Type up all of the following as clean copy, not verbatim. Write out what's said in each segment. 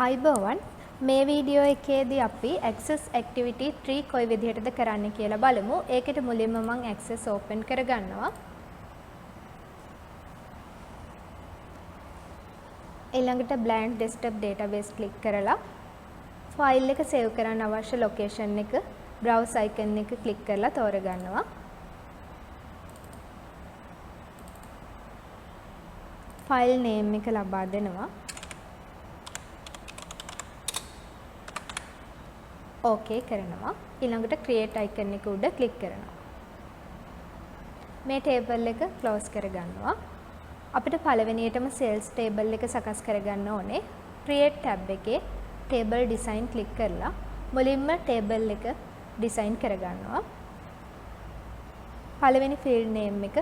අයිබෝවන් මේ වීඩියෝ එකේදී අපි access activity tree කොයි විදිහටද කරන්න කියලා බලමු. ඒකට මුලින්ම මම access open කරගන්නවා. ඊළඟට blank desktop database click කරලා file එක save කරන්න අවශ්‍ය location එක browse icon එක click කරලා තෝරගන්නවා. file name එක ලබා දෙනවා. ඕකේ කරනවා. ඊළඟට create icon එක උඩ click කරනවා. මේ table එක close කරගන්නවා. අපිට පළවෙනියටම sales table එක සකස් කරගන්න ඕනේ. create tab එකේ table design click කරලා මුලින්ම table එක design කරගන්නවා. පළවෙනි field name එක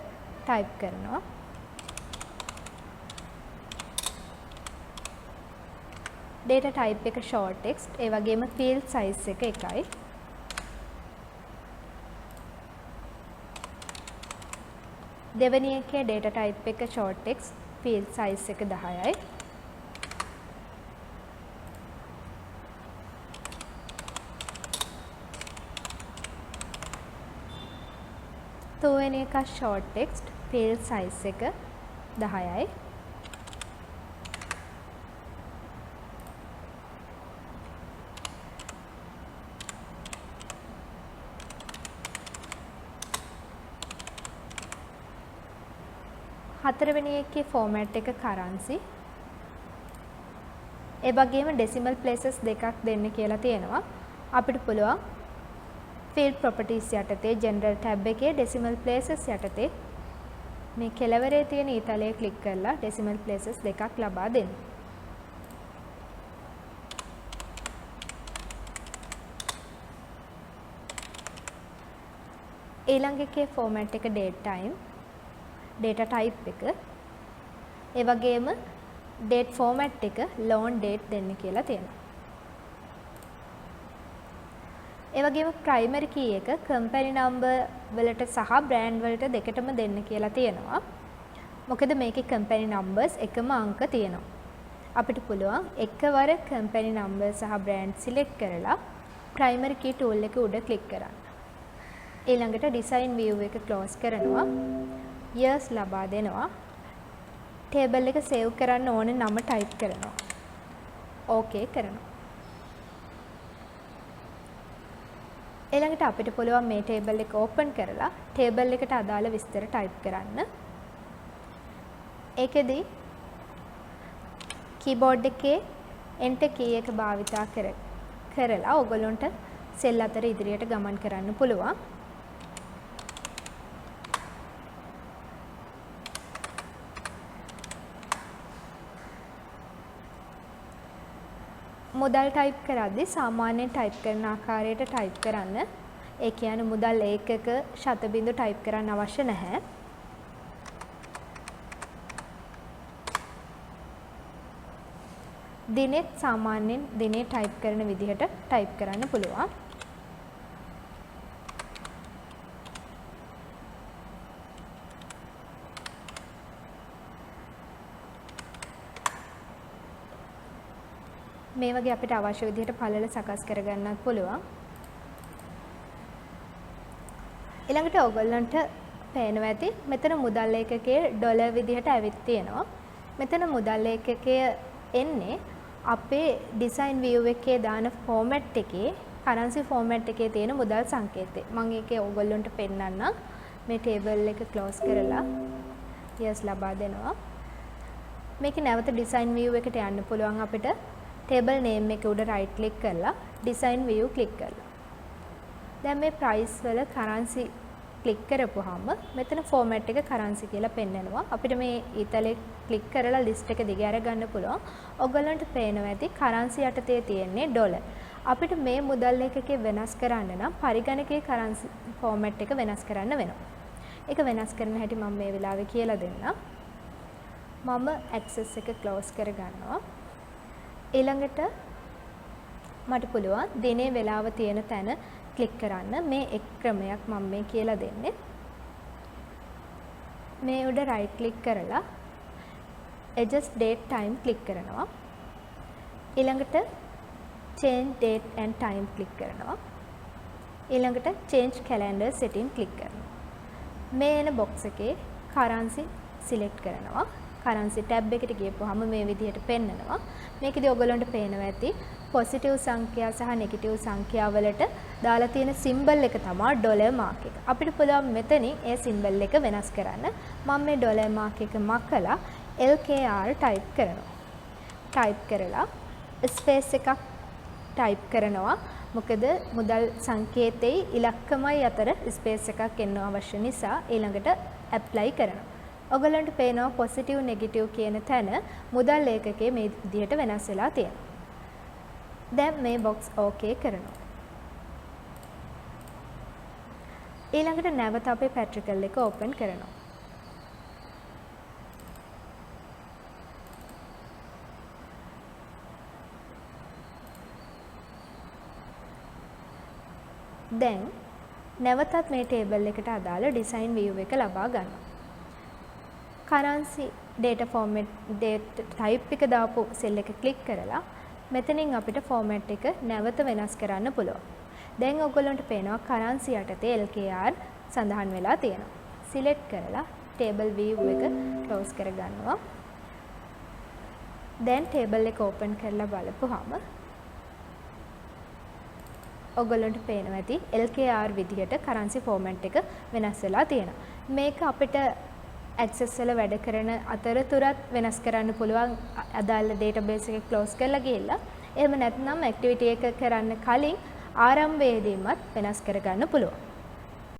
type කරනවා. data type එක short text ඒ වගේම field size එක එකයි. දෙවෙනි එකේ data type එක short text field size එක 10යි. තුන්වෙනි එක short text field size එක 10යි. හතරවෙනි එකේ format එක currency. ඒ වගේම decimal places දෙකක් දෙන්න කියලා තියෙනවා. අපිට පුළුවන් field properties යටතේ general tab එකේ decimal places යටතේ මේ කෙළවරේ තියෙන ඊතලයේ click කරලා decimal places දෙකක් ලබා දෙන්න. ඊළඟ එකේ format එක date time data type එක ඒ වගේම date format එක long date දෙන්න කියලා තියෙනවා. ඒ වගේම primary key එක company number වලට සහ brand වලට දෙකටම දෙන්න කියලා තියෙනවා. මොකද මේකේ company numbers එකම අංක තියෙනවා. අපිට පුළුවන් එකවර company number සහ brand select කරලා primary key tool එක උඩ click කරන්න. ඊළඟට design view එක close කරනවා. years ලබා දෙනවා. table එක save කරන්න ඕන නම type කරනවා. okay කරනවා. ඊළඟට අපිට පුළුවන් මේ table එක open කරලා table එකට අදාළ විස්තර type කරන්න. ඒකෙදි keyboard එකේ enter key එක භාවිතා කරලා ඔයගොල්ලන්ට cell අතර ඉදිරියට ගමන් කරන්න පුළුවන්. මුදල් ටයිප් කරද්දී සාමාන්‍යයෙන් ටයිප් කරන ආකාරයට ටයිප් කරන්න. ඒ කියන්නේ මුදල් ඒකක ශතබිඳු ටයිප් කරන්න අවශ්‍ය නැහැ. දිනෙත් සාමාන්‍යයෙන් දිනේ ටයිප් කරන විදිහට ටයිප් කරන්න පුළුවන්. මේ වගේ අපිට අවශ්‍ය විදිහට පළල සකස් කරගන්නත් පුළුවන්. ඊළඟට ඔයගොල්ලන්ට පේනවා ඇති මෙතන මුදල් ඒකකයේ ඩොලර් විදිහට ඇවිත් තියෙනවා. මෙතන මුදල් ඒකකය එන්නේ අපේ design view එකේ දාන format එකේ currency format එකේ තියෙන මුදල් සංකේතය. මම ඒකේ ඔයගොල්ලන්ට පෙන්නන්නම්. මේ table එක close කරලා yes ලබා දෙනවා. මේක නැවත design view එකට යන්න පුළුවන් අපිට. table name එක උඩ right click කරලා design view click කරලා. දැන් මේ price වල currency click කරපුවාම මෙතන format එක currency කියලා පෙන්නනවා. අපිට මේ ඊතලේ click කරලා list එක දිග අරගන්න පුළුවන්. ඔයගොල්ලන්ට පේනවා ඇති currency යටතේ තියෙන්නේ dollar. අපිට මේ මුදල් එකකේ වෙනස් කරන්න නම් පරිගණකයේ currency format එක වෙනස් කරන්න වෙනවා. ඒක වෙනස් කරන හැටි මම මේ වෙලාවේ කියලා දෙන්නම්. මම access එක close කරගන්නවා. ඊළඟට මට පුළුවන් දිනේ වෙලාව තියෙන තැන ක්ලික් කරන්න. මේ එක් ක්‍රමයක් මම මේ කියලා දෙන්නේ. මේ උඩ right click කරලා adjust date time ක්ලික් කරනවා. ඊළඟට change date and time click කරනවා. ඊළඟට change calendar setting click කරනවා. මේ එන box එකේ currency select කරනවා. currency tab එකට ගියපුවාම මේ විදිහට පෙන්නනවා. මේකදී ඔයගොල්ලන්ට පේනවා ඇති positive සංඛ්‍යා සහ negative සංඛ්‍යා වලට දාලා තියෙන symbol එක තමයි dollar mark එක. අපිට පුළුවන් මෙතනින් ඒ symbol එක වෙනස් කරන්න. මම මේ dollar mark එක මකලා LKR type කරනවා. type කරලා space එකක් type කරනවා. මොකද මුදල් සංකේතයේ ඉලක්කමයි අතර ස්පේස් එකක් එන්න අවශ්‍ය නිසා ඊළඟට ඇප්ලයි කරනවා. ඔයගලන්ට පේනවා පොසිටිව් නෙගටිව් කියන තැන මුදල් ඒකකයේ මේ විදිහට වෙනස් වෙලා තියෙනවා. දැන් මේ box okay කරනවා. ඊළඟට නැවත අපේ පැට්‍රිකල් එක ඕපන් කරනවා. දැන් නැවතත් මේ ටේබල් එකට අදාළ ඩිසයින් view එක ලබා ගන්නවා. currency data format date type එක දාපු සෙල් එක ක්ලික් කරලා මෙතනින් අපිට format එක නැවත වෙනස් කරන්න පුළුවන්. දැන් ඔයගොල්ලන්ට පේනවා currency යටතේ LKR සඳහන් වෙලා තියෙනවා. select කරලා table view එක close කරගන්නවා. දැන් table එක open කරලා බලපුවාම ඔයගොල්ලන්ට පේනවා ඇති LKR විදිහට currency format එක වෙනස් වෙලා තියෙනවා. මේක අපිට access වල වැඩ කරන අතරතුරත් වෙනස් කරන්න පුළුවන් අදාළ database එක close කරලා ගිහලා එහෙම නැත්නම් activity එක කරන්න කලින් ආරම්භයේදීමත් වෙනස් කරගන්න පුළුවන්.